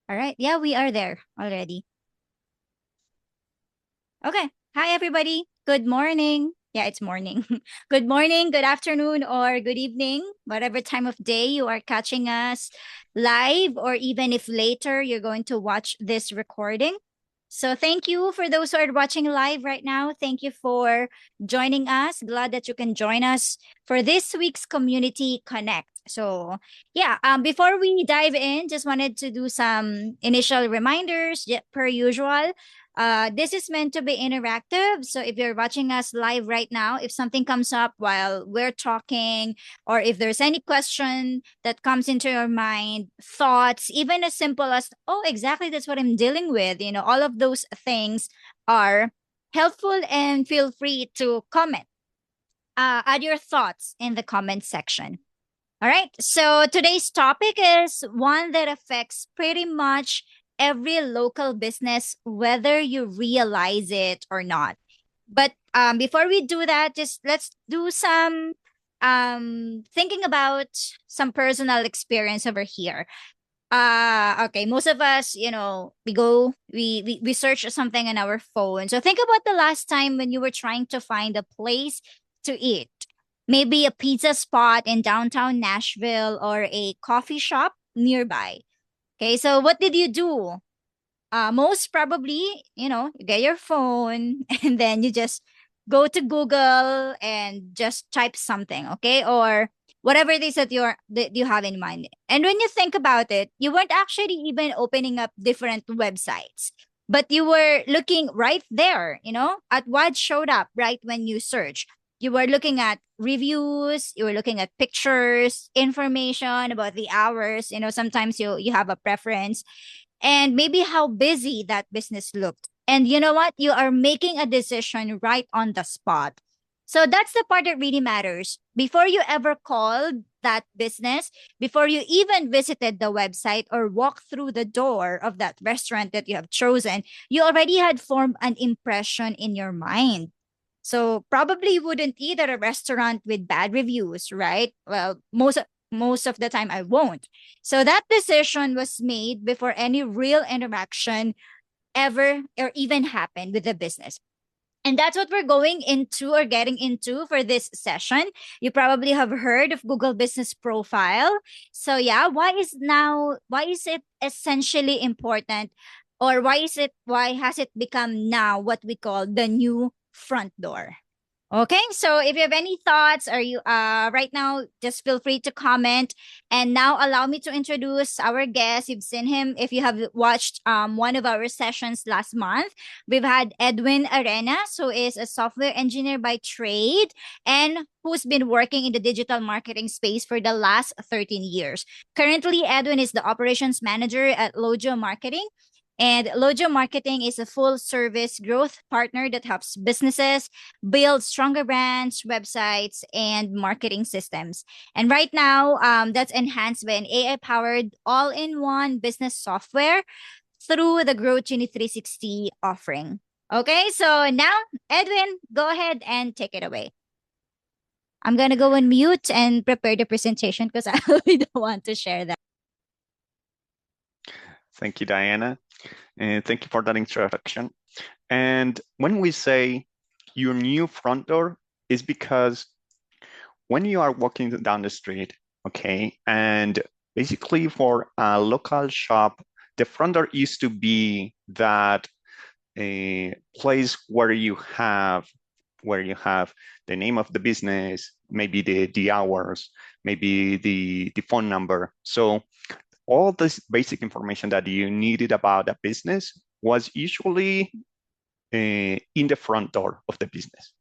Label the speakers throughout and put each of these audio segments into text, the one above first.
Speaker 1: All right. Yeah, we are there already. Okay. Hi, everybody. Good morning. Yeah, it's morning. Good morning, good afternoon, or good evening, whatever time of day you are catching us live, or even if later you're going to watch this recording. So, thank you for those who are watching live right now. Thank you for joining us. Glad that you can join us for this week's Community Connect. So, yeah, before we dive in, just wanted to do some initial reminders, per usual. This is meant to be interactive. So if you're watching us live right now, if something comes up while we're talking, or if there's any question that comes into your mind, thoughts, even as simple as, oh, exactly, that's what I'm dealing with, all of those things are helpful, and feel free to comment. Add your thoughts in the comment section. All right. So today's topic is one that affects pretty much every local business, whether you realize it or not. But before we do that, just let's do some thinking about some personal experience over here. Okay, most of us, we search something on our phone. So think about the last time when you were trying to find a place to eat. Maybe a pizza spot in downtown Nashville or a coffee shop nearby. Okay, so what did you do? Most probably, you get your phone and then you just go to Google and just type something, okay? Or whatever it is that you have in mind. And when you think about it, you weren't actually even opening up different websites, but you were looking right there, at what showed up right when you search. You were looking at reviews, you were looking at pictures, information about the hours. Sometimes you have a preference, and maybe how busy that business looked. And you know what? You are making a decision right on the spot. So that's the part that really matters. Before you ever called that business, before you even visited the website or walked through the door of that restaurant that you have chosen, you already had formed an impression in your mind. So probably you wouldn't eat at a restaurant with bad reviews, right? Well, most of the time I won't. So that decision was made before any real interaction ever or even happened with the business. And that's what we're going into or getting into for this session. You probably have heard of Google Business Profile. So yeah, why is it essentially important, or why has it become now what we call the new front door? Okay, so if you have any thoughts, or you right now, just feel free to comment. And now allow me to introduce our guest. You've seen him if you have watched one of our sessions last month. We've had Edwin Arenas, who is a software engineer by trade and who's been working in the digital marketing space for the last 13 years. Currently, Edwin is the operations manager at Lojo Marketing, and Lojo Marketing is a full service growth partner that helps businesses build stronger brands, websites, and marketing systems. And right now, that's enhanced by an AI powered all in one business software through the Growth Genie 360 offering. Okay, so now, Edwin, go ahead and take it away. I'm going to go on mute and prepare the presentation because I really don't want to share that.
Speaker 2: Thank you, Diana. And thank you for that introduction. And when we say your new front door, is because when you are walking down the street, okay, and basically for a local shop, the front door used to be that a place where you have the name of the business, maybe the hours, maybe the phone number. So all this basic information that you needed about a business was usually in the front door of the business.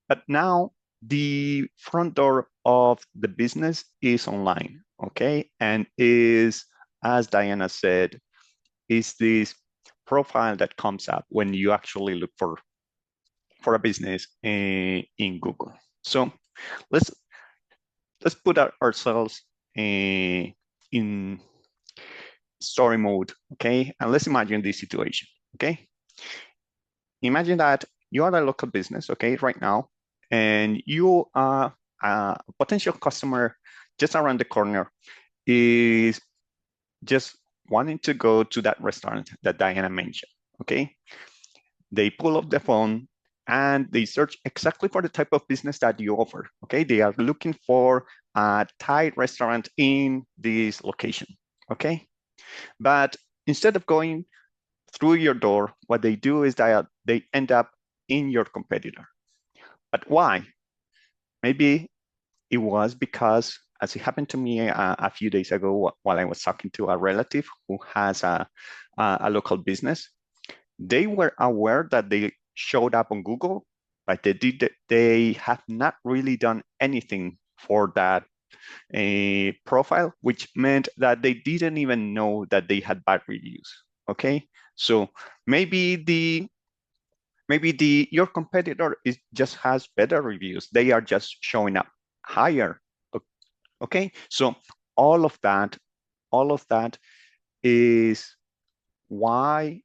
Speaker 2: But now the front door of the business is online, okay? And is, as Diana said, is this profile that comes up when you actually look for a business in Google. So let's put ourselves in story mode, okay? And let's imagine this situation, okay? Imagine that you are a local business, okay, right now, and you are a potential customer just around the corner is just wanting to go to that restaurant that Diana mentioned, okay? They pull up the phone and they search exactly for the type of business that you offer, okay? They are looking for a Thai restaurant in this location, okay? But instead of going through your door, what they do is that they end up in your competitor. But why? Maybe it was because, as it happened to me a few days ago while I was talking to a relative who has a local business, they were aware that they showed up on Google, but they have not really done anything for that profile, which meant that they didn't even know that they had bad reviews. Okay, so maybe the your competitor is just has better reviews. They are just showing up higher. Okay, so all of that, all of that is why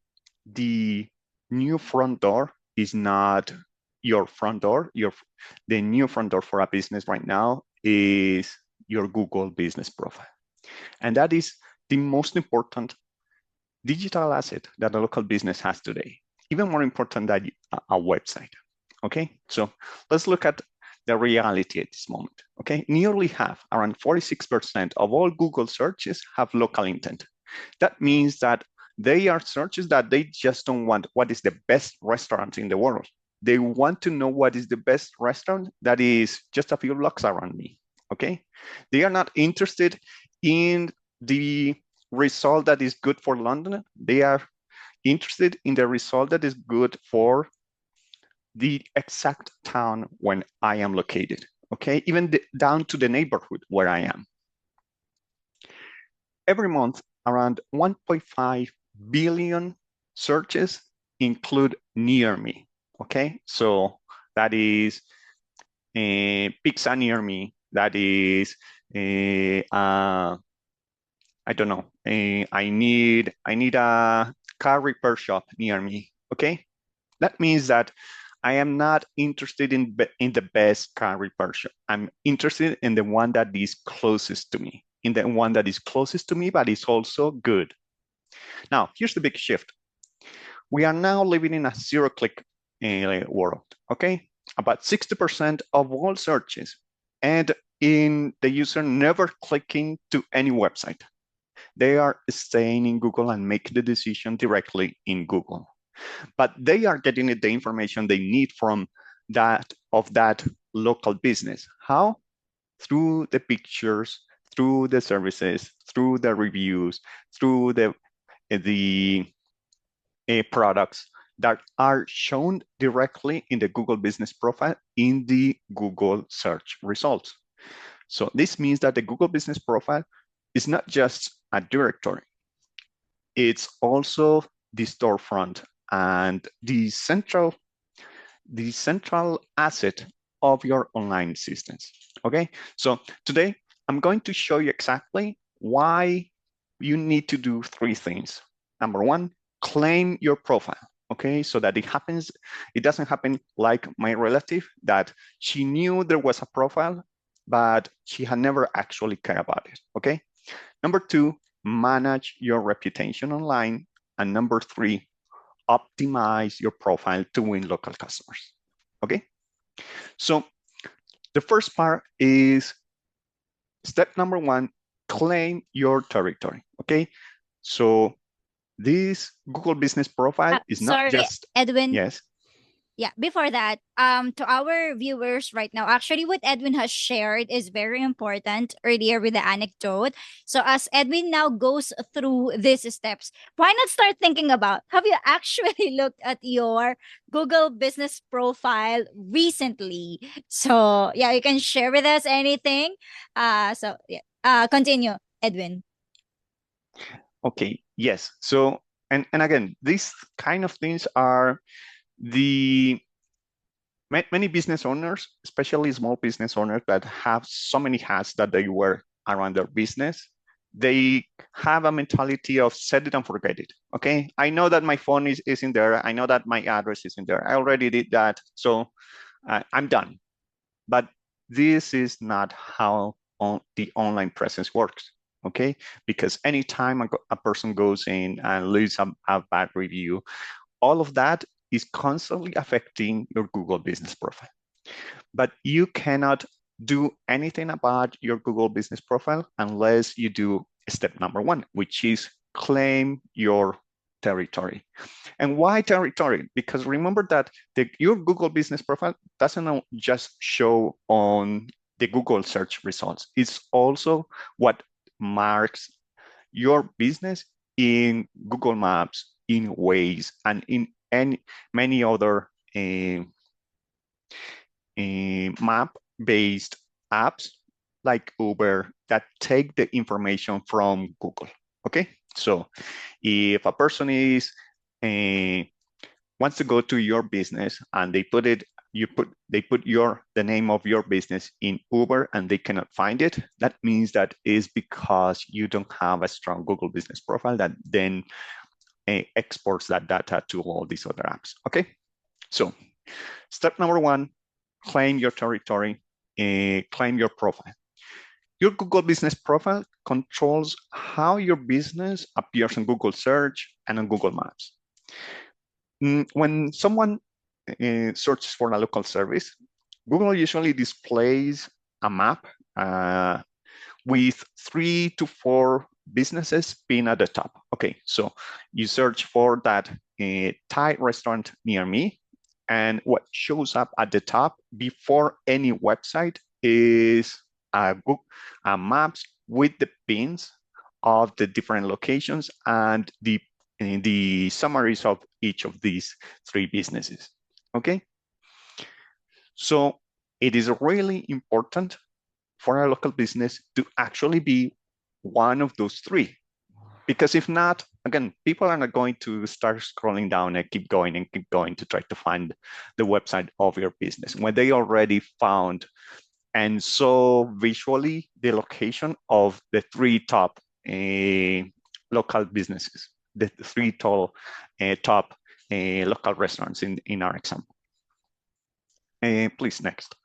Speaker 2: the new front door is not your front door. The new front door for a business right now is your Google business profile. And that is the most important digital asset that a local business has today, even more important than a website. Okay, so let's look at the reality at this moment. Okay, nearly half, around 46% of all Google searches have local intent. That means that they are searches that they just don't want what is the best restaurant in the world. They want to know what is the best restaurant that is just a few blocks around me. Okay, they are not interested in the result that is good for London. They are interested in the result that is good for the exact town when I am located. Okay, even down to the neighborhood where I am. Every month, around 1.5 billion searches include near me. Okay, so that is a pizza near me. That is a I don't know. I need a car repair shop near me. Okay, that means that I am not interested in the best car repair shop. I'm interested in the one that is closest to me, in the one that is closest to me, but is also good. Now, here's the big shift. We are now living in a zero-click world, okay? About 60% of all searches and in the user never clicking to any website. They are staying in Google and make the decision directly in Google. But they are getting the information they need from that local business. How? Through the pictures, through the services, through the reviews, through the products that are shown directly in the Google business profile in the Google search results. So this means that the Google business profile is not just a directory, it's also the storefront and the central asset of your online systems. Okay, so today I'm going to show you exactly why you need to do three things. Number one, claim your profile. Okay, so that it doesn't happen like my relative that she knew there was a profile, but she had never actually cared about it. Okay, number two, manage your reputation online. And number three, optimize your profile to win local customers. Okay, so the first part is step number one, claim your territory. Okay, so this Google business profile is not
Speaker 1: Sorry,
Speaker 2: just,
Speaker 1: Edwin.
Speaker 2: yes,
Speaker 1: Yeah, before that, to our viewers right now, actually what Edwin has shared is very important earlier with the anecdote. So as Edwin now goes through these steps, why not start thinking about, have you actually looked at your Google business profile recently? So yeah, you can share with us anything. So yeah, continue, Edwin.
Speaker 2: okay, yes. So, and again, these kind of things are the many business owners, especially small business owners that have so many hats that they wear around their business, they have a mentality of set it and forget it. Okay, I know that my phone is in there. I know that my address is in there. I already did that, so I'm done. But this is not how the online presence works. okay? Because anytime a person goes in and leaves a bad review, all of that is constantly affecting your Google business profile. But you cannot do anything about your Google business profile unless you do step number one, which is claim your territory. And why territory? Because remember that your Google business profile doesn't just show on the Google search results. It's also what marks your business in Google Maps, in Waze, and in many other map-based apps like Uber that take the information from Google. Okay, so if a person is wants to go to your business and they put the name of your business in Uber and they cannot find it, that means that is because you don't have a strong Google business profile that then exports that data to all these other apps. Okay, so step number one, claim your territory, claim your profile. Your Google business profile controls how your business appears in Google search and on Google Maps. When someone searches for a local service, Google usually displays a map with 3 to 4 businesses pinned at the top. Okay, so you search for that Thai restaurant near me, and what shows up at the top before any website is a maps with the pins of the different locations and the summaries of each of these 3 businesses. Okay, so it is really important for a local business to actually be one of those 3. Because if not, again, people are not going to start scrolling down and keep going to try to find the website of your business when they already found and saw visually the location of the 3 top local businesses, the 3 top local restaurants in our example. Please, next.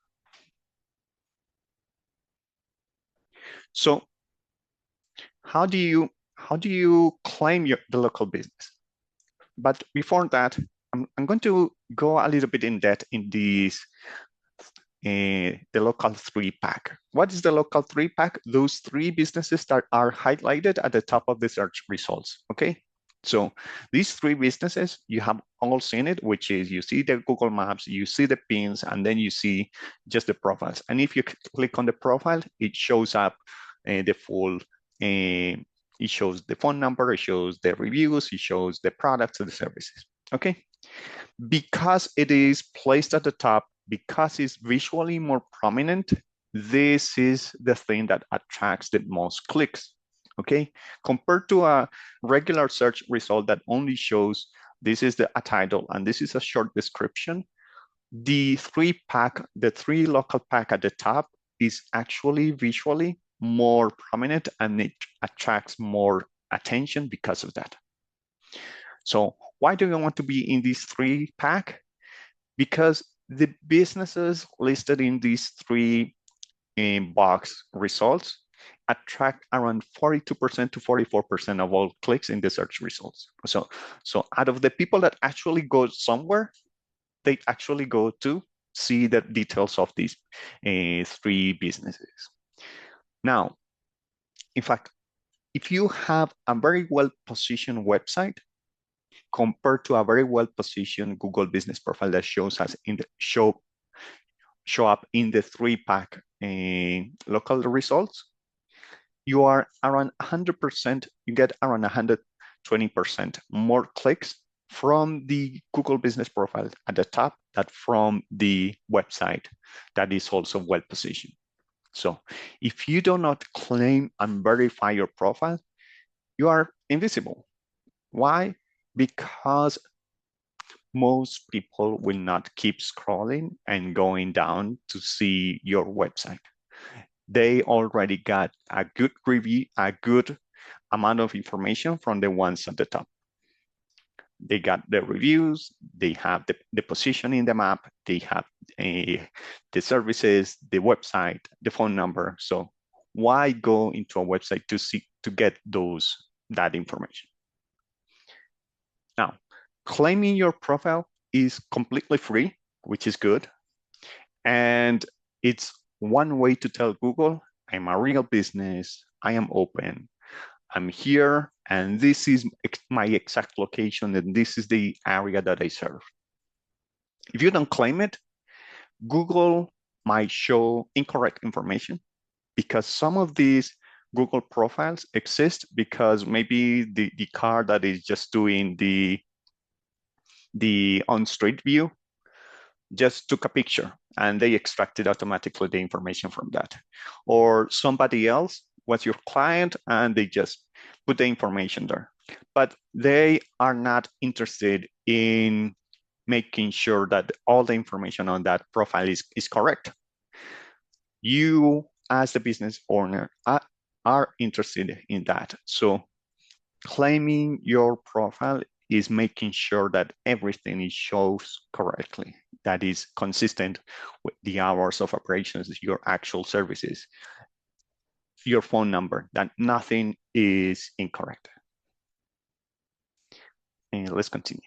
Speaker 2: So how do you claim the local business? But before that, I'm going to go a little bit in depth in the local 3-pack. What is the local 3-pack? Those 3 businesses that are highlighted at the top of the search results, okay? So these 3 businesses, you have all seen it, which is you see the Google Maps, you see the pins, and then you see just the profiles. And if you click on the profile, it shows up the full, it shows the phone number, it shows the reviews, it shows the products and the services, okay? Because it is placed at the top, because it's visually more prominent, this is the thing that attracts the most clicks, okay? Compared to a regular search result that only shows this is a title and this is a short description, the 3-pack, the 3 local pack at the top is actually visually more prominent and it attracts more attention because of that. So why do you want to be in this 3-pack? Because the businesses listed in these 3 box results attract around 42% to 44% of all clicks in the search results. So out of the people that actually go somewhere, they actually go to see the details of these 3 businesses. Now, in fact, if you have a very well-positioned website compared to a very well-positioned Google business profile that shows us in the show up in the 3-pack local results, you are around 100%, you get around 120% more clicks from the Google business profile at the top than from the website that is also well positioned. So if you do not claim and verify your profile, you are invisible. Why? Because most people will not keep scrolling and going down to see your website. They already got a good review, a good amount of information from the ones at the top. They got the reviews, they have the position in the map, they have the services, the website, the phone number. So Why go into a website to get that information? Now, claiming your profile is completely free, which is good. And it's one way to tell Google, I'm a real business, I am open, I'm here, and this is my exact location, and this is the area that I serve. If you don't claim it, Google might show incorrect information because some of these Google profiles exist because maybe the car that is just doing the on-street view just took a picture and they extracted automatically the information from that. Or somebody else was your client and they just put the information there. But they are not interested in making sure that all the information on that profile is correct. You, as the business owner, are interested in that. So claiming your profile is making sure that everything is shows correctly, that is consistent with the hours of operations, your actual services, your phone number, that nothing is incorrect. And let's continue.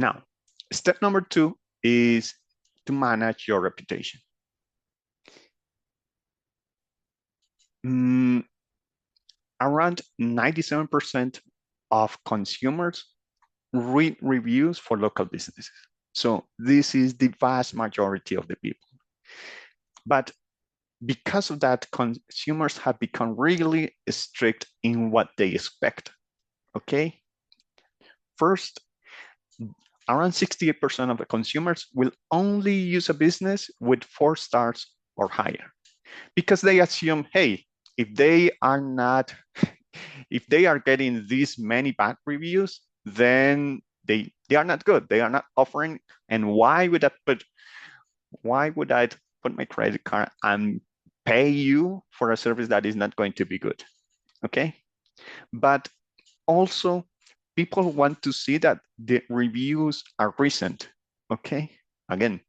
Speaker 2: Now, step number 2 is to manage your reputation. Around 97% of consumers read reviews for local businesses. So this is the vast majority of the people. But because of that, consumers have become really strict in what they expect, okay? First, around 68% of the consumers will only use a business with 4 stars or higher because they assume, hey, if they are not, if they are getting this many bad reviews, then they are not good. They are not offering. And why would I put my credit card and pay you for a service that is not going to be good? Okay. But also, people want to see that the reviews are recent. Okay. Again,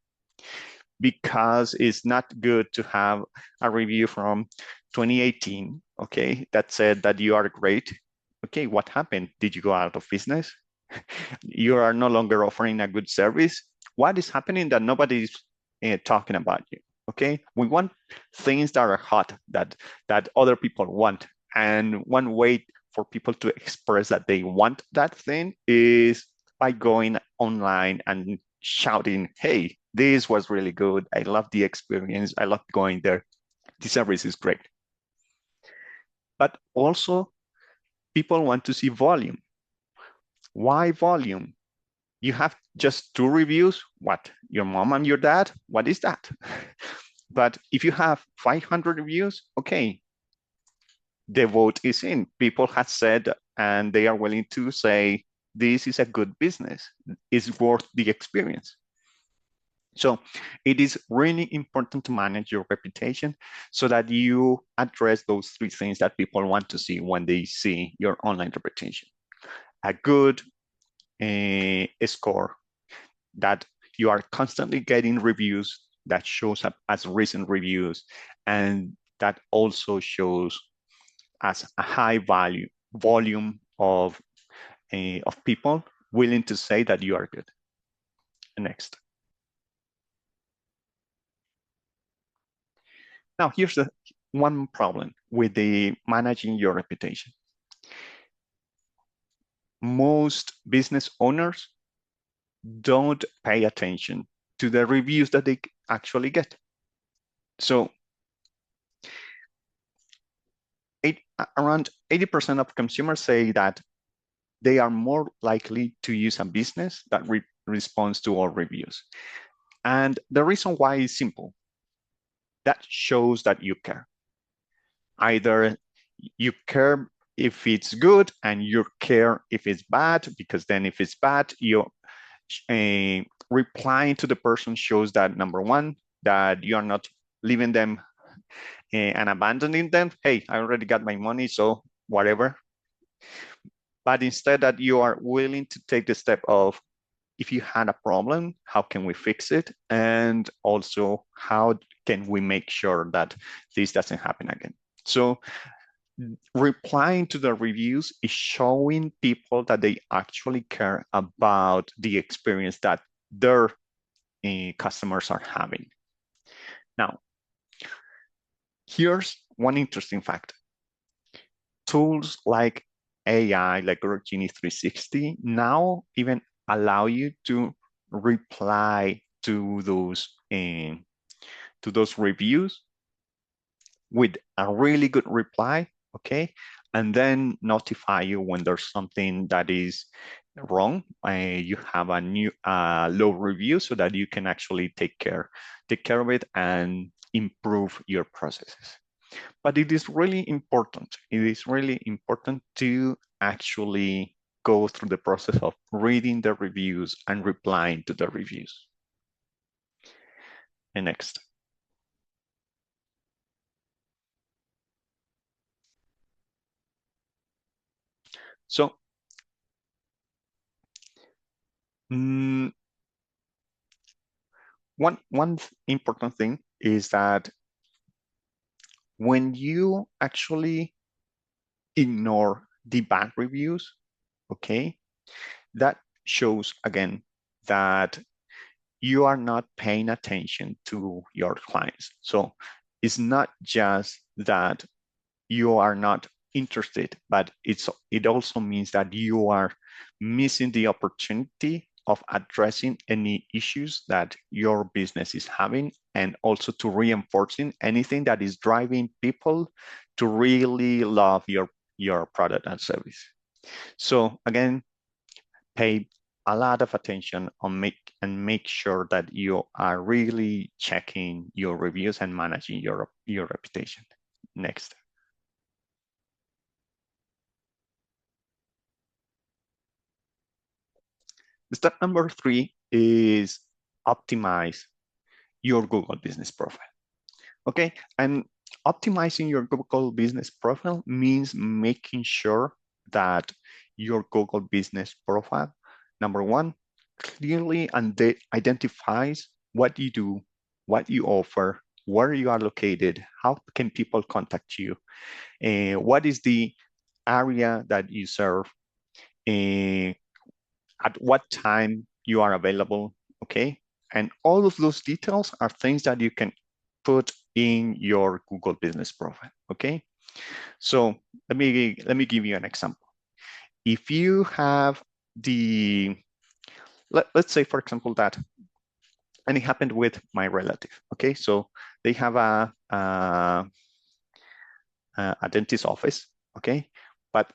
Speaker 2: because it's not good to have a review from 2018, okay, that said that you are great. Okay, what happened? Did you go out of business? You are no longer offering a good service. What is happening that nobody's talking about you? Okay, we want things that are hot, that other people want. And one way for people to express that they want that thing is by going online and shouting, hey, this was really good. I love the experience. I love going there. The service is great. But also, people want to see volume. Why volume? You have just 2 reviews. What? Your mom and your dad? What is that? But if you have 500 reviews, okay, the vote is in. People have said, and they are willing to say, this is a good business. It's worth the experience. So it is really important to manage your reputation so that you address those 3 things that people want to see when they see your online reputation. A good score, that you are constantly getting reviews that shows up as recent reviews, and that also shows as a high volume of people willing to say that you are good. Next. Now, here's the one problem with the managing your reputation. Most business owners don't pay attention to the reviews that they actually get. So around 80% of consumers say that they are more likely to use a business that responds to all reviews. And the reason why is simple. That shows that you care. Either you care if it's good and you care if it's bad, because then if it's bad, you replying to the person shows that, number one, that you are not leaving them and abandoning them. Hey, I already got my money, so whatever. But instead that you are willing to take the step of if you had a problem, how can we fix it? And also, how can we make sure that this doesn't happen again? So replying to the reviews is showing people that they actually care about the experience that their customers are having. Now, here's one interesting fact. Tools like AI, like Genie 360, now even allow you to reply to those reviews with a really good reply, okay? And then notify you when there's something that is wrong. You have a new low review so that you can actually take care of it and improve your processes. But it is really important. It is really important to actually go through the process of reading the reviews and replying to the reviews. And next. So mm, one important thing is that when you actually ignore the bad reviews, okay, that shows again that you are not paying attention to your clients. So it's not just that you are not interested, but it also means that you are missing the opportunity of addressing any issues that your business is having, and also to reinforcing anything that is driving people to really love your product and service. So again, pay a lot of attention on make sure that you are really checking your reviews and managing your reputation. Next. Step number 3 is optimize your Google business profile. Okay, and optimizing your Google business profile means making sure that your Google business profile, number one, clearly and identifies what you do, what you offer, where you are located, how can people contact you, what is the area that you serve, uh, at what time you are available, okay? And all of those details are things that you can put in your Google business profile, okay? So let me give you an example. If you have let's say, for example, that, and it happened with my relative, okay? So they have a dentist office, okay? But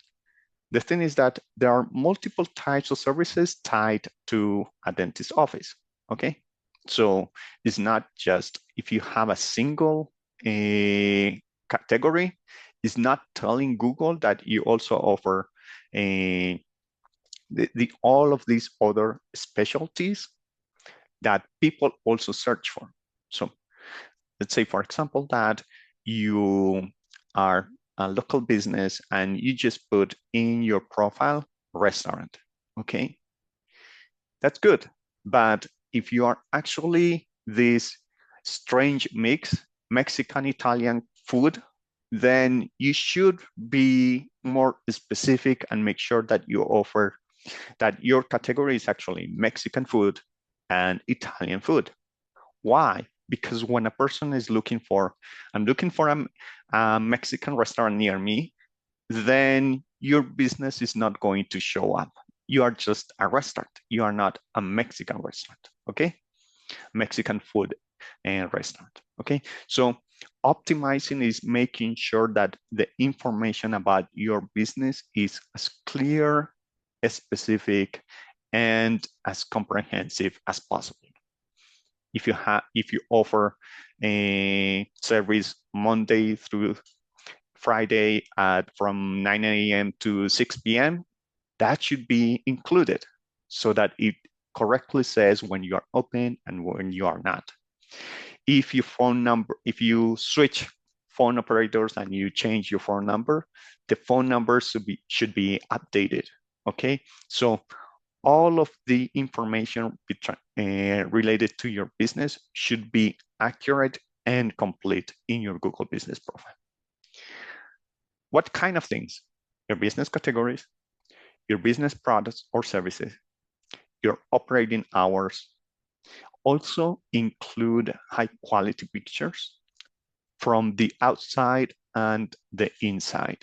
Speaker 2: the thing is that there are multiple types of services tied to a dentist office, okay? So it's not just if you have a single category, it's not telling Google that you also offer all of these other specialties that people also search for. So let's say, for example, that you are a local business and you just put in your profile restaurant, okay? That's good. But if you are actually this strange mix, Mexican, Italian food, then you should be more specific and make sure that you offer that your category is actually Mexican food and Italian food. Why? Because when a person is I'm looking for a Mexican restaurant near me, then your business is not going to show up. You are just a restaurant. You are not a Mexican restaurant, okay? Mexican food and restaurant, okay? So optimizing is making sure that the information about your business is as clear, as specific, and as comprehensive as possible. If you offer a service Monday through Friday at from 9 a.m. to 6 p.m., that should be included so that it correctly says when you are open and when you are not. If you switch phone operators and you change your phone number, the phone number should be updated. Okay, so all of the information related to your business should be accurate and complete in your Google Business Profile. What kind of things? Your business categories, your business products or services, your operating hours. Also include high quality pictures from the outside and the inside.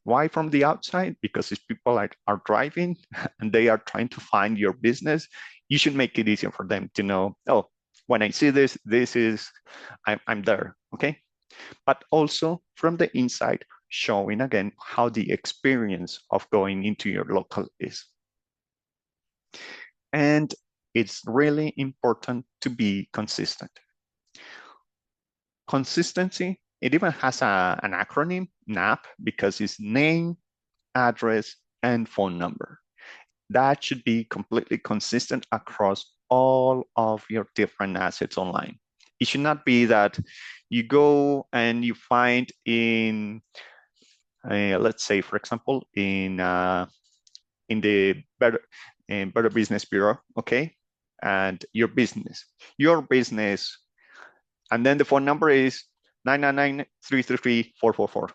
Speaker 2: Why from the outside? Because if people are driving and they are trying to find your business, you should make it easier for them to know, oh, when I see this, I'm there, okay? But also from the inside, showing again how the experience of going into your local is. And it's really important to be consistent. Consistency, it even has an acronym, NAP, because it's name, address, and phone number. That should be completely consistent across all of your different assets online. It should not be that you go and you find in, let's say, for example, in the Better Business Bureau, okay, and your business, and then the phone number is 999-333-444.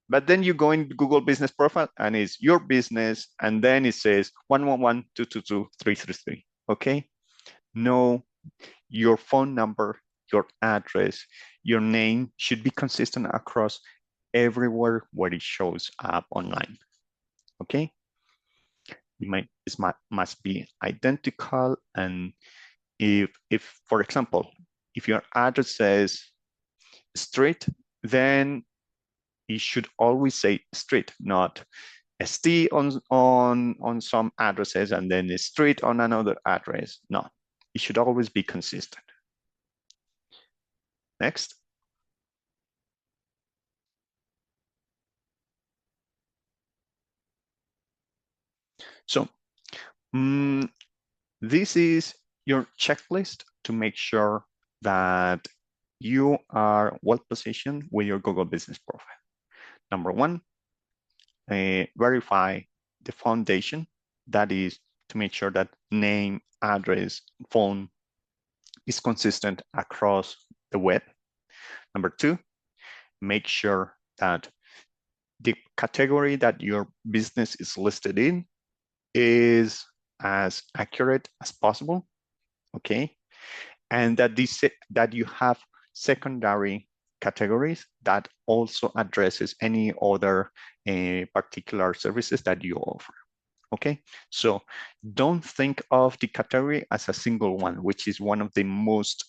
Speaker 2: But then you go in Google Business Profile and it's your business, and then it says 111-222-333. Okay? No, your phone number, your address, your name should be consistent across everywhere where it shows up online. Okay? It must be identical. And if, for example, if your address says street, then it should always say street, not ST on some addresses and then a street on another address. No, it should always be consistent. Next. So this is your checklist to make sure that you are well positioned with your Google Business Profile. Number one, verify the foundation. That is to make sure that name, address, phone is consistent across the web. Number two, make sure that the category that your business is listed in is as accurate as possible, okay? And that you have secondary categories that also addresses any other particular services that you offer. Okay, so don't think of the category as a single one, which is one of the most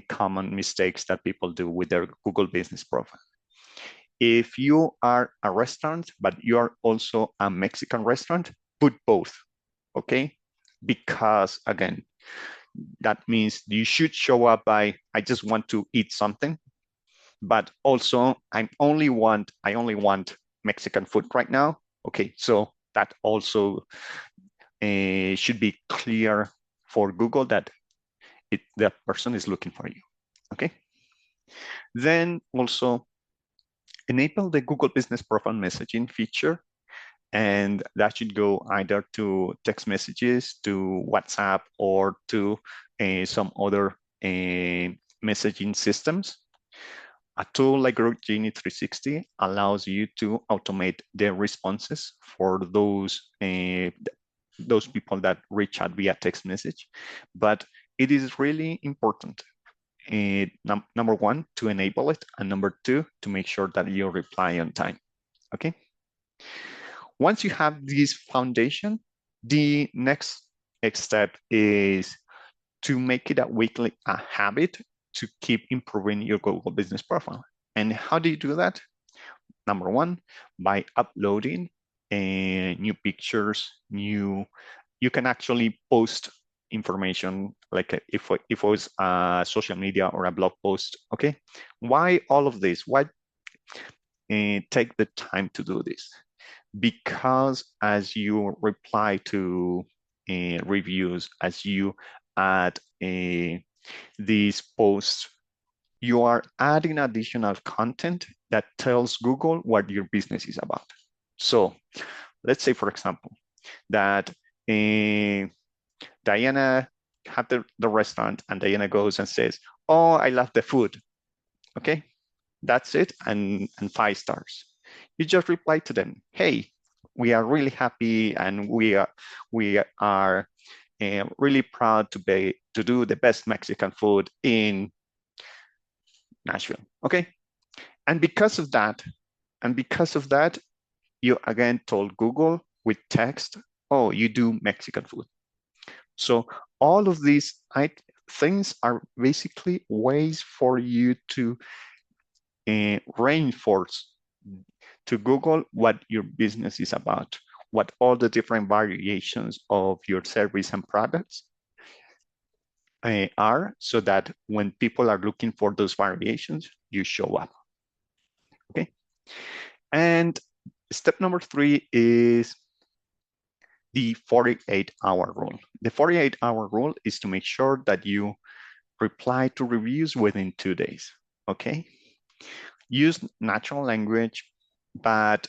Speaker 2: common mistakes that people do with their Google Business Profile. If you are a restaurant, but you are also a Mexican restaurant, put both, okay? Because again, that means you should show up by, I just want to eat something, but also I only want Mexican food right now. Okay, so that also should be clear for Google that that person is looking for you. Okay. Then also enable the Google Business Profile messaging feature, and that should go either to text messages, to WhatsApp, or to some other messaging systems. A tool like Genie 360 allows you to automate the responses for those people that reach out via text message. But it is really important, number one, to enable it, and number two, to make sure that you reply on time, okay? Once you have this foundation, the next step is to make it a habit to keep improving your Google Business Profile. And how do you do that? Number one, by uploading new pictures, you can actually post information like if it was a social media or a blog post, okay? Why all of this? Why take the time to do this? Because as you reply to reviews, as you add these posts, you are adding additional content that tells Google what your business is about. So let's say, for example, that Diana had the restaurant and Diana goes and says, oh, I love the food. Okay, that's it, and 5 stars. You just reply to them, hey, we are really happy and we are really proud to do the best Mexican food in Nashville. Okay, and because of that, you again told Google with text, oh, you do Mexican food. So all of these things are basically ways for you to reinforce to Google what your business is about, what all the different variations of your service and products are, so that when people are looking for those variations, you show up. Okay. And step number 3 is the 48-hour rule. The 48-hour rule is to make sure that you reply to reviews within 2 days. Okay. Use natural language, but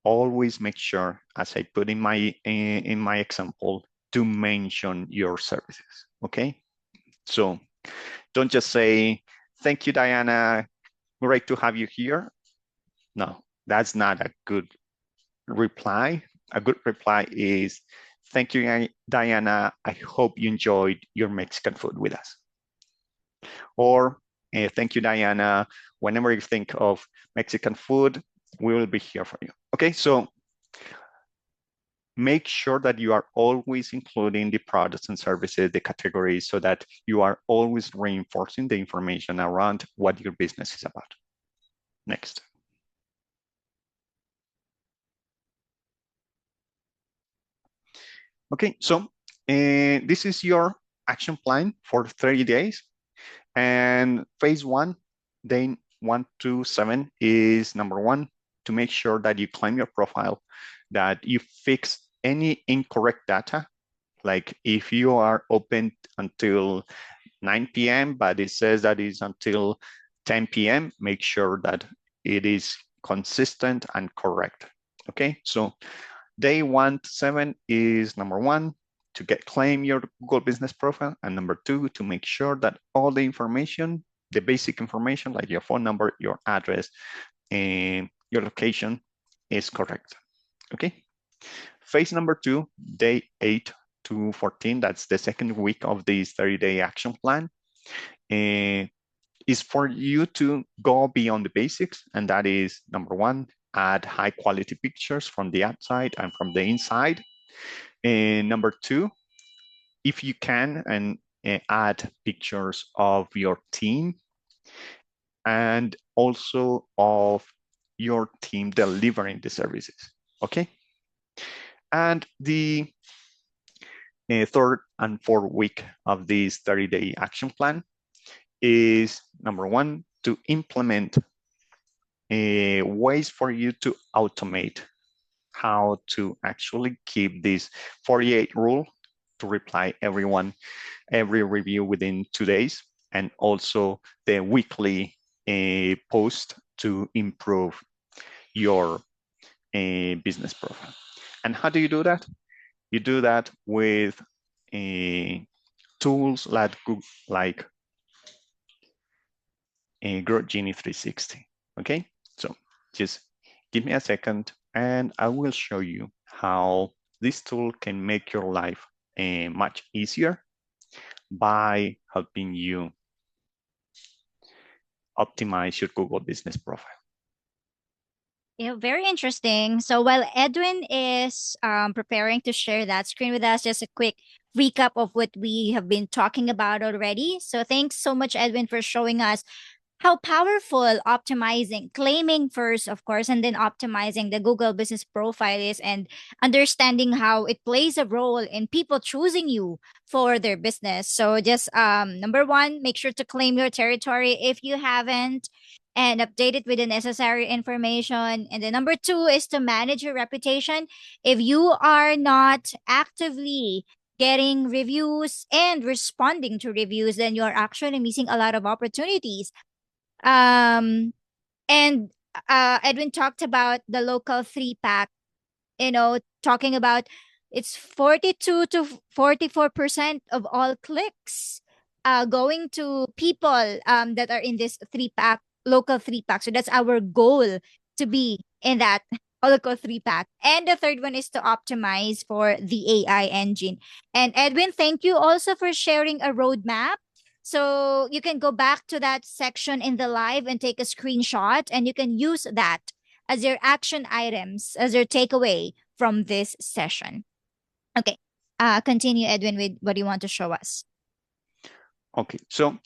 Speaker 2: always make sure, as I put in my example, to mention your services. Okay. So don't just say, thank you, Diana. Great to have you here. No, that's not a good reply. A good reply is, thank you, Diana. I hope you enjoyed your Mexican food with us. Or thank you, Diana. Whenever you think of Mexican food, we will be here for you. Okay, so make sure that you are always including the products and services, the categories, so that you are always reinforcing the information around what your business is about. Next. Okay, so this is your action plan for 30 days. And phase 1, day 1 to 7 is number 1, to make sure that you claim your profile, that you fix any incorrect data. Like if you are open until 9 p.m., but it says that it's until 10 p.m., make sure that it is consistent and correct. Okay, so day 1 to 7 is number 1, to claim your Google Business Profile, and number 2, to make sure that all the information, the basic information like your phone number, your address, and your location is correct. Okay. Phase number 2, day 8 to 14, that's the second week of this 30-day action plan, is for you to go beyond the basics, and that is number 1, add high quality pictures from the outside and from the inside. And number 2, if you can, and add pictures of your team and also of your team delivering the services. Okay. And the third and fourth week of this 30-day action plan is number 1, to implement ways for you to automate how to actually keep this 48 rule to reply every review within 2 days, and also the weekly post to improve your business profile. And how do you do that? You do that with tools like Growth Genie 360. Okay, so just give me a second and I will show you how this tool can make your life much easier by helping you optimize your Google Business Profile.
Speaker 1: Yeah, very interesting. So while Edwin is preparing to share that screen with us, just a quick recap of what we have been talking about already. So thanks so much, Edwin, for showing us how powerful optimizing, claiming first, of course, and then optimizing the Google business profile is, and understanding how it plays a role in people choosing you for their business. So just number 1, make sure to claim your territory if you haven't, and update it with the necessary information. And then number 2 is to manage your reputation. If you are not actively getting reviews and responding to reviews, then you're actually missing a lot of opportunities. um, and Edwin talked about the local 3-pack, talking about It's 42 to 44% of all clicks going to people that are in this three pack, local three pack. So that's our goal, to be in that local three pack. And the third one is to optimize for the AI engine. And Edwin, thank you also for sharing a roadmap. So you can go back to that section in the live and take a screenshot, and you can use that as your action items, as your takeaway from this session. Okay. Continue, Edwin, with what you want to show us.
Speaker 2: Okay, so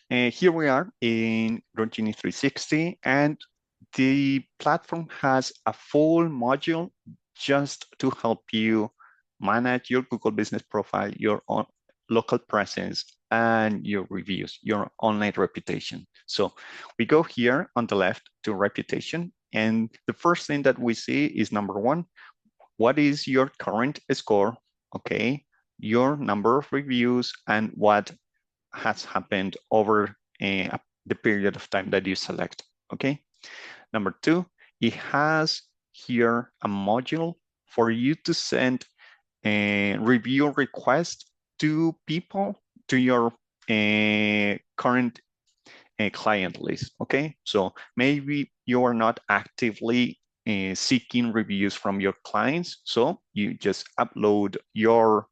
Speaker 2: here we are in Rogini 360, and the platform has a full module just to help you manage your Google Business Profile, your local presence, and your reviews, your online reputation. So we go here on the left to reputation, and the first thing that we see is number one, what is your current score? Okay, your number of reviews and what has happened over the period of time that you select, okay? Number two, it has here a module for you to send a review request to people, to your current client list, okay? So maybe you are not actively seeking reviews from your clients, so you just upload your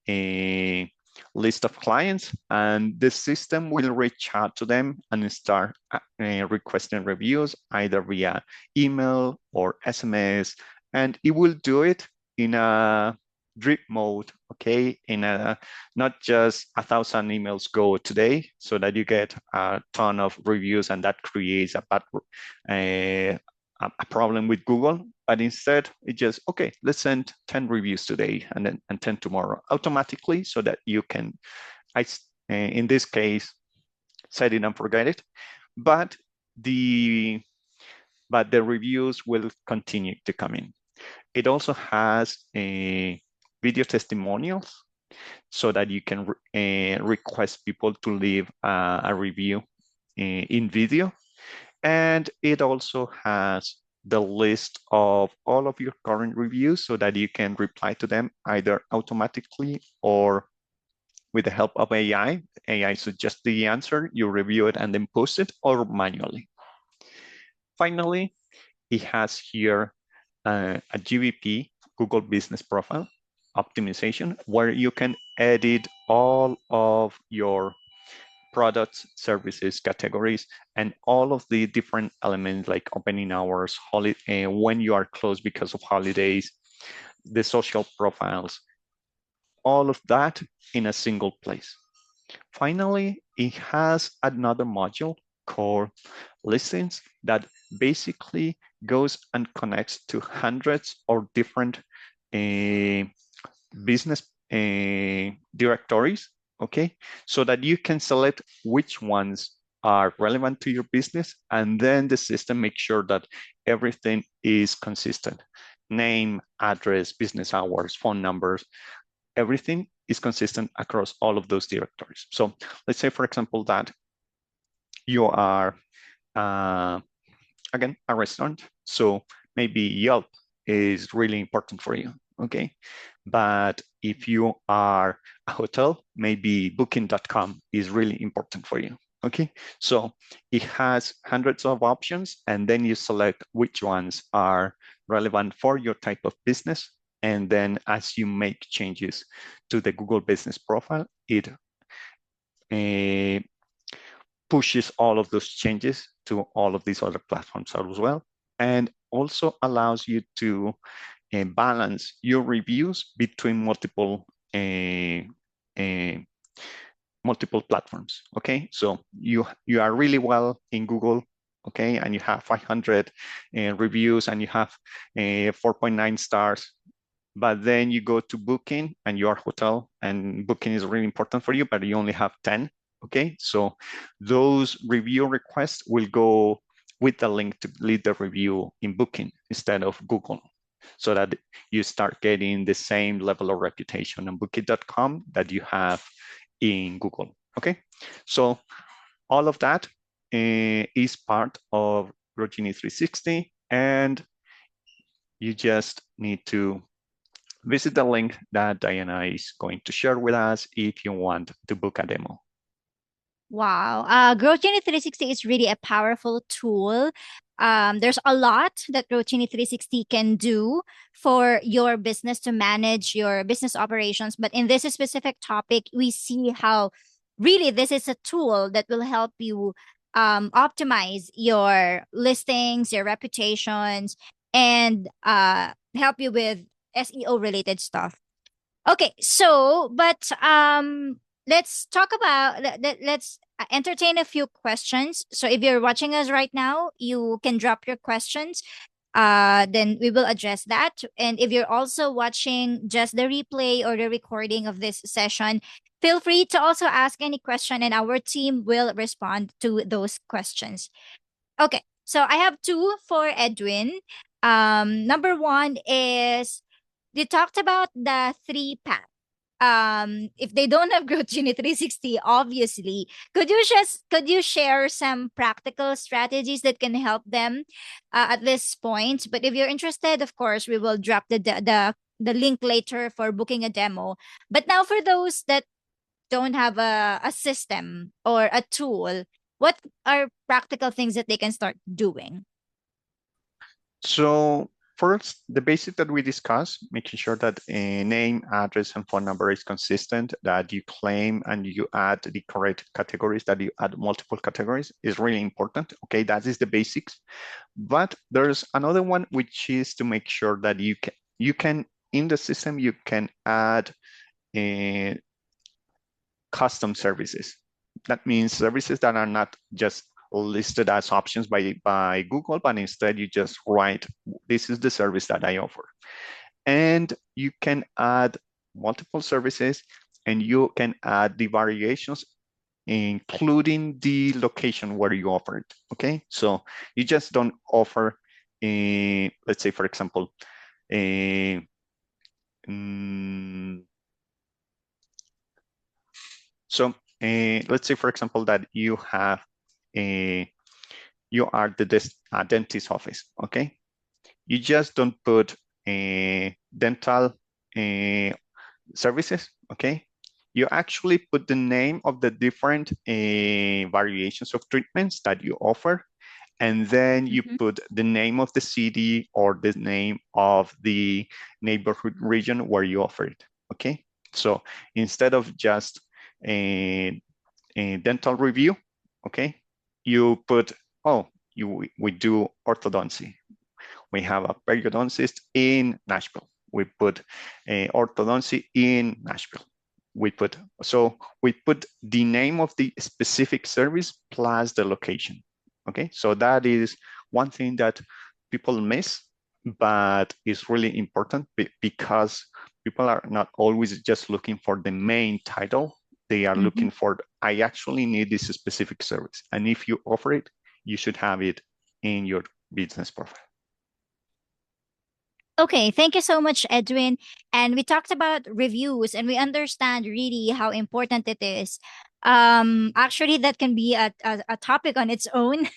Speaker 2: a list of clients, and the system will reach out to them and start requesting reviews either via email or SMS, and it will do it in a drip mode, okay? In a not just 1,000 emails go today, so that you get a ton of reviews and that creates a bad a problem with Google, but instead it just, okay, let's send 10 reviews today and 10 tomorrow automatically, so that you can, in this case, set it and forget it. But the reviews will continue to come in. It also has a video testimonials, so that you can request people to leave a review in video. And it also has the list of all of your current reviews, so that you can reply to them either automatically or with the help of AI. AI suggests the answer, you review it and then post it, or manually. Finally, it has here a GBP, Google Business Profile optimization, where you can edit all of your products, services, categories, and all of the different elements like opening hours, when you are closed because of holidays, the social profiles, all of that in a single place. Finally, it has another module called listings that basically goes and connects to hundreds of different uh, business directories, okay? So that you can select which ones are relevant to your business, and then the system makes sure that everything is consistent. Name, address, business hours, phone numbers, everything is consistent across all of those directories. So let's say, for example, that you are, again, a restaurant. So maybe Yelp is really important for you, okay? But if you are a hotel, maybe booking.com is really important for you, okay? So it has hundreds of options, and then you select which ones are relevant for your type of business. And then as you make changes to the Google Business Profile, it pushes all of those changes to all of these other platforms as well, and also allows you to balance your reviews between uh, uh, multiple platforms. Okay, so you are really well in Google, okay, and you have 500 reviews and you have 4.9 stars. But then you go to Booking and your hotel, and Booking is really important for you, but you only have 10. Okay, so those review requests will go with the link to leave the review in Booking instead of Google, so that you start getting the same level of reputation on Booking.com that you have in Google. Okay, so all of that is part of Rogini 360, and you just need to visit the link that Diana is going to share with us if you want to book a demo.
Speaker 1: Wow. Growth Genie 360 is really a powerful tool. There's a lot that Growth Genie 360 can do for your business to manage your business operations. But in this specific topic, we see how really this is a tool that will help you optimize your listings, your reputations, and help you with SEO related stuff. Okay, so let's talk about let's entertain a few questions. So if you're watching us right now, you can drop your questions. Then we will address that. And if you're also watching just the replay or the recording of this session, feel free to also ask any question and our team will respond to those questions. Okay, so I have two for Edwin. Number one is you talked about the three paths. If they don't have growth genie 360, obviously, could you share some practical strategies that can help them at this point? But if you're interested, of course, we will drop the link later for booking a demo. But now for those that don't have a system or a tool, what are practical things that they can start doing?
Speaker 2: So first, the basic that we discussed, making sure that a name, address, and phone number is consistent, that you claim and you add the correct categories, that you add multiple categories is really important. Okay, that is the basics. But there's another one, which is to make sure that you can in the system, you can add custom services. That means services that are not just listed as options by Google, but instead you just write, this is the service that I offer. And you can add multiple services and you can add the variations, including the location where you offer it, okay? So you just don't offer, let's say, for example, a, so let's say, for example, that you have you are the dentist office, okay? You just don't put dental services, okay? You actually put the name of the different variations of treatments that you offer, and then you
Speaker 1: Mm-hmm.
Speaker 2: put the name of the city or the name of the neighborhood region where you offer it, okay? So instead of just a dental review, okay, you put, oh, we do orthodoncy. We have a periodontist in Nashville. We put orthodoncy in Nashville. We put the name of the specific service plus the location. Okay, so that is one thing that people miss, but it's really important because people are not always just looking for the main title. They are
Speaker 1: Mm-hmm.
Speaker 2: looking for, I actually need this specific service. And if you offer it, you should have it in your business profile.
Speaker 1: Okay, thank you so much, Edwin. And we talked about reviews and we understand really how important it is. Actually, that can be a topic on its own,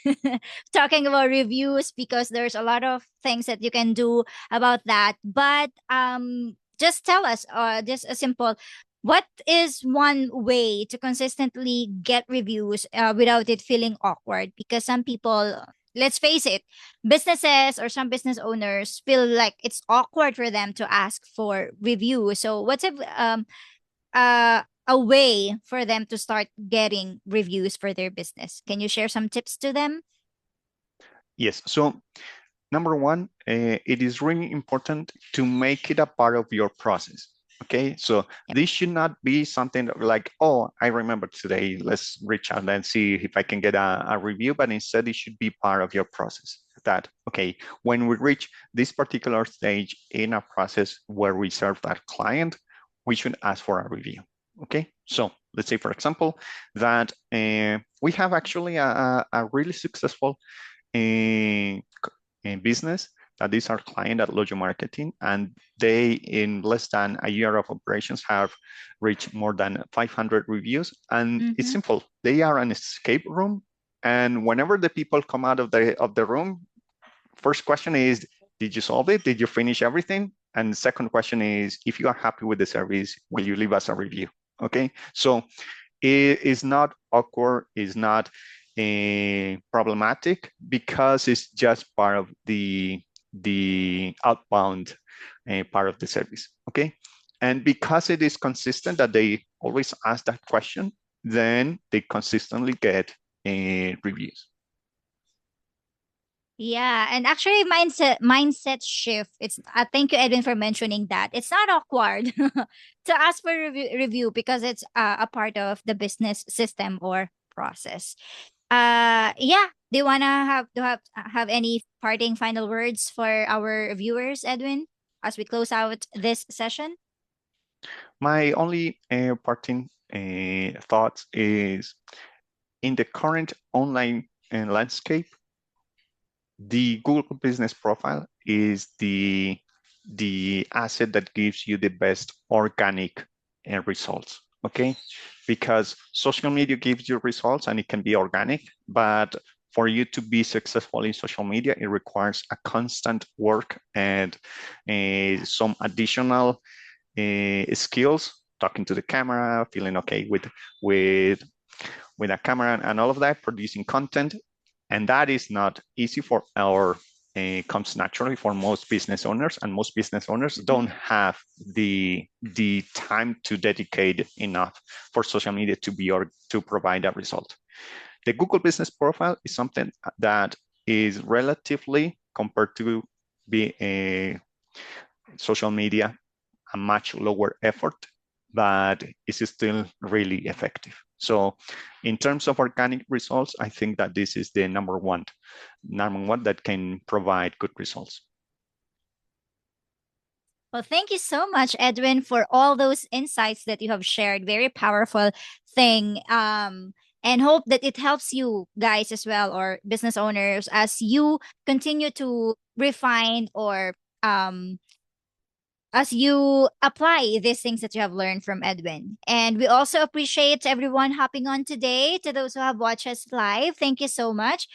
Speaker 1: talking about reviews, because there's a lot of things that you can do about that. But just tell us, just a simple, what is one way to consistently get reviews without it feeling awkward? Because some people, let's face it, businesses or some business owners feel like it's awkward for them to ask for review. So what's a way for them to start getting reviews for their business? Can you share some tips to them?
Speaker 2: Yes, so number one, it is really important to make it a part of your process. Okay, so
Speaker 1: Yep.
Speaker 2: this should not be something that like, oh, I remember today, let's reach out and see if I can get a review, but instead it should be part of your process. That, okay, when we reach this particular stage in a process where we serve that client, we should ask for a review. Okay, so let's say, for example, that we have actually a really successful in business that is our client at Lojo Marketing, and they, in less than a year of operations, have reached more than 500 reviews. And it's
Speaker 1: Mm-hmm.
Speaker 2: simple; they are an escape room, and whenever the people come out of the room, first question is, "Did you solve it? Did you finish everything?" And the second question is, if you are happy with the service, will you leave us a review? Okay, so it is not awkward, it's not problematic because it's just part of the outbound part of the service. Okay, and because it is consistent that they always ask that question, then they consistently get reviews.
Speaker 1: Yeah, and actually mindset shift. It's thank you Edwin for mentioning that. It's not awkward to ask for review because it's a part of the business system or process. Yeah, do you want to have any parting final words for our viewers, Edwin, as we close out this session?
Speaker 2: My only parting thoughts is in the current online landscape, the Google Business Profile is the asset that gives you the best organic results. Okay, because social media gives you results and it can be organic, but for you to be successful in social media, it requires a constant work and some additional skills, talking to the camera, feeling okay with with a camera and all of that, producing content. And that is not easy for our comes naturally for most business owners, and most business owners don't have the time to dedicate enough for social media to be or to provide a result. The Google Business Profile is something that is relatively compared to be a social media a much lower effort, but it's still really effective. So in terms of organic results, I think that this is the number one that can provide good results.
Speaker 1: Well, thank you so much, Edwin, for all those insights that you have shared. Very powerful thing. And hope that it helps you guys as well, or business owners, as you continue to refine or as you apply these things that you have learned from Edwin. And we also appreciate everyone hopping on today. To those who have watched us live, thank you so much.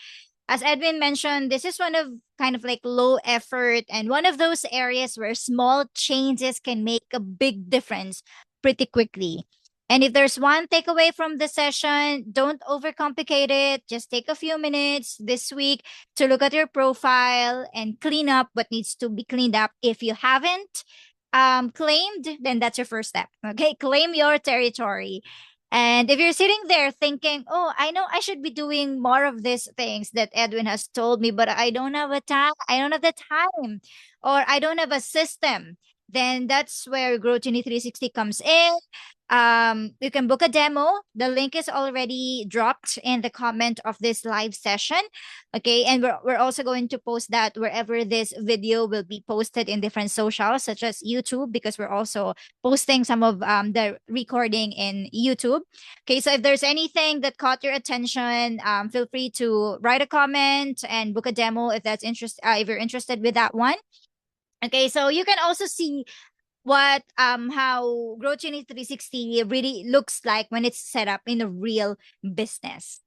Speaker 1: As Edwin mentioned, this is one of kind of like low effort and one of those areas where small changes can make a big difference pretty quickly. And if there's one takeaway from the session, don't overcomplicate it. Just take a few minutes this week to look at your profile and clean up what needs to be cleaned up. If you haven't claimed, then that's your first step. Okay, claim your territory. And if you're sitting there thinking, oh, I know I should be doing more of these things that Edwin has told me, but I don't have a time, I don't have the time, or I don't have a system, then that's where Grow 360 comes in. You can book a demo. The link is already dropped in the comment of this live session. Okay, and we're also going to post that wherever this video will be posted in different socials, such as YouTube, because we're also posting some of the recording in YouTube. Okay, so if there's anything that caught your attention, feel free to write a comment and book a demo if that's if you're interested with that one. Okay, so you can also see what how Growth Unit 360 really looks like when it's set up in a real business.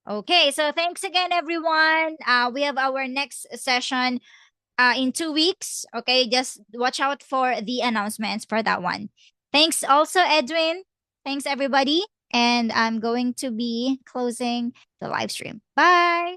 Speaker 1: Okay, so thanks again, everyone. We have our next session in 2 weeks. Okay, just watch out for the announcements for that one. Thanks also, Edwin. Thanks, everybody. And I'm going to be closing the live stream. Bye.